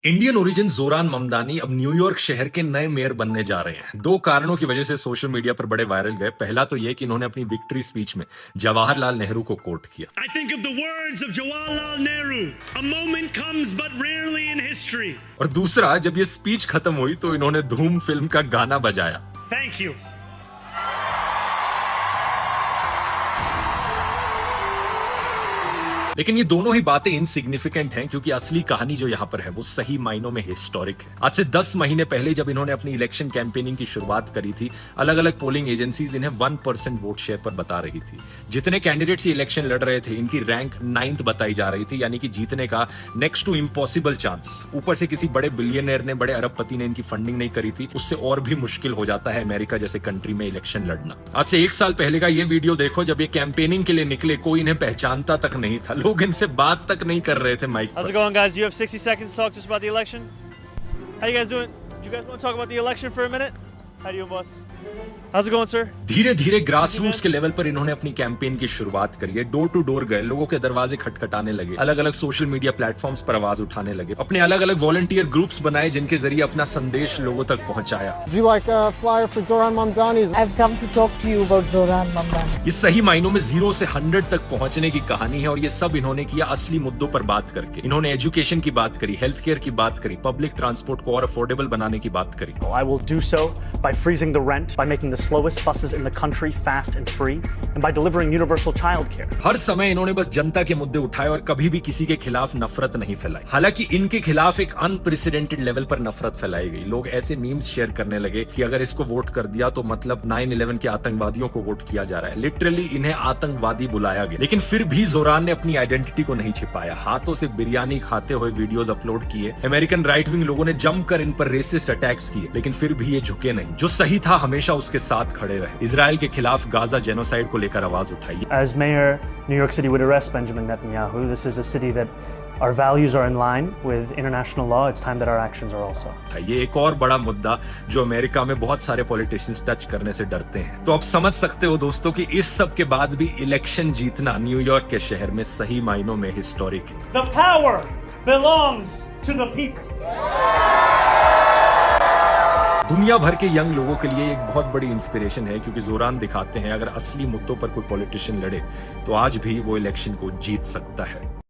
Indian origin जोरान ममदानी अब New York शहर के नए मेयर बनने जा रहे हैं। दो कारणों की वजह से सोशल मीडिया पर बड़े वायरल गए। पहला तो यह कि इन्होंने अपनी विक्ट्री स्पीच में जवाहरलाल नेहरू को कोट किया। I think of the words of Jawaharlal Nehru. A moment comes but rarely in history. और दूसरा, जब ये स्पीच खत्म हुई तो इन्होंने धूम फिल्म का गाना बजाया। Thank you. लेकिन ये दोनों ही बातें इनसिग्निफिकेंट हैं, क्योंकि असली कहानी जो यहाँ पर है वो सही मायनों में हिस्टोरिक है। आज से 10 महीने पहले जब इन्होंने अपनी इलेक्शन कैंपेनिंग की शुरुआत करी थी, अलग अलग पोलिंग एजेंसीज इन्हें 1% वोट शेयर पर बता रही थी। जितने कैंडिडेट्स ये इलेक्शन लड़ रहे थे, इनकी रैंक 9th बताई जा रही थी, यानी कि जीतने का नेक्स्ट टू इम्पॉसिबल चांस। ऊपर से किसी बड़े बिलियनर ने, बड़े अरबपति ने इनकी फंडिंग नहीं करी थी, उससे और भी मुश्किल हो जाता है अमेरिका जैसे कंट्री में इलेक्शन लड़ना। आज से 1 साल पहले का ये वीडियो देखो, जब ये कैंपेनिंग के लिए निकले, कोई इन्हें पहचानता तक नहीं था, लोग इनसे बात तक नहीं कर रहे थे माइक पर। How's it going, guys? You have 60 seconds to talk to us about the election. How you guys doing? Do you guys want to talk about the election for a minute? How you doing, boss? How's it going, sir? धीरे धीरे grass roots के level पर इन्होंने अपनी campaign की शुरुआत करी है। डोर टू डोर गए, लोगों के दरवाजे खटखटाने लगे, अलग अलग सोशल मीडिया प्लेटफॉर्म्स पर आवाज उठाने लगे, अपने अलग अलग वॉलंटियर ग्रुप्स बनाए जिनके जरिए अपना संदेश लोगों तक पहुंचाया। Would you like a flyer for Zoran Mamdani? I've come to talk to you about Zoran Mamdani. ये सही मायनों में 0 से 100 तक पहुंचने की कहानी है, और ये सब इन्होंने किया असली मुद्दों पर बात करके। इन्होंने एजुकेशन की बात करी, हेल्थ केयर की बात करी, पब्लिक ट्रांसपोर्ट को और अफोर्डेबल बनाने की बात करी। I will do so by freezing the rent, by making the slowest buses in the country fast and free, and by delivering universal child care. हर समय इन्होंने बस जनता के मुद्दे उठाए और कभी भी किसी के खिलाफ नफरत नहीं फैलाई। हालांकि इनके खिलाफ एक अनप्रेसिडेंटेड लेवल पर नफरत फैलाई गई। लोग ऐसे मीम्स शेयर करने लगे कि अगर इसको वोट कर दिया तो मतलब 9/11 के आतंकवादियों को वोट किया जा रहा है। लिटरली इन्हें आतंकवादी बुलाया गया। लेकिन फिर भी जोरान ने अपनी आइडेंटिटी को नहीं छिपाया। हाथों से बिरयानी खाते हुए वीडियोस अपलोड किए। अमेरिकन राइट विंग लोगों ने जमकर इन पर रेसिस्ट अटैक्स किए, लेकिन फिर भी ये झुके नहीं। जो सही था हमेशा उसके साथ खड़े रहे। इजराइल के खिलाफ गाजा जेनोसाइड को लेकर आवाज उठाई। As mayor, New York City would arrest Benjamin Netanyahu. This is a city that our values are in line with international law. It's time that our actions are also. ये एक और बड़ा मुद्दा जो अमेरिका में बहुत सारे पॉलिटिशियंस टच करने से डरते हैं। तो आप समझ सकते हो दोस्तों कि इस सब के बाद भी इलेक्शन जीतना न्यूयॉर्क के शहर में सही मायनों में हिस्टोरिक है। The power belongs to the people. दुनिया भर के यंग लोगों के लिए एक बहुत बड़ी इंस्पिरेशन है, क्योंकि जोरान दिखाते हैं अगर असली मुद्दों पर कोई पॉलिटिशियन लड़े तो आज भी वो इलेक्शन को जीत सकता है।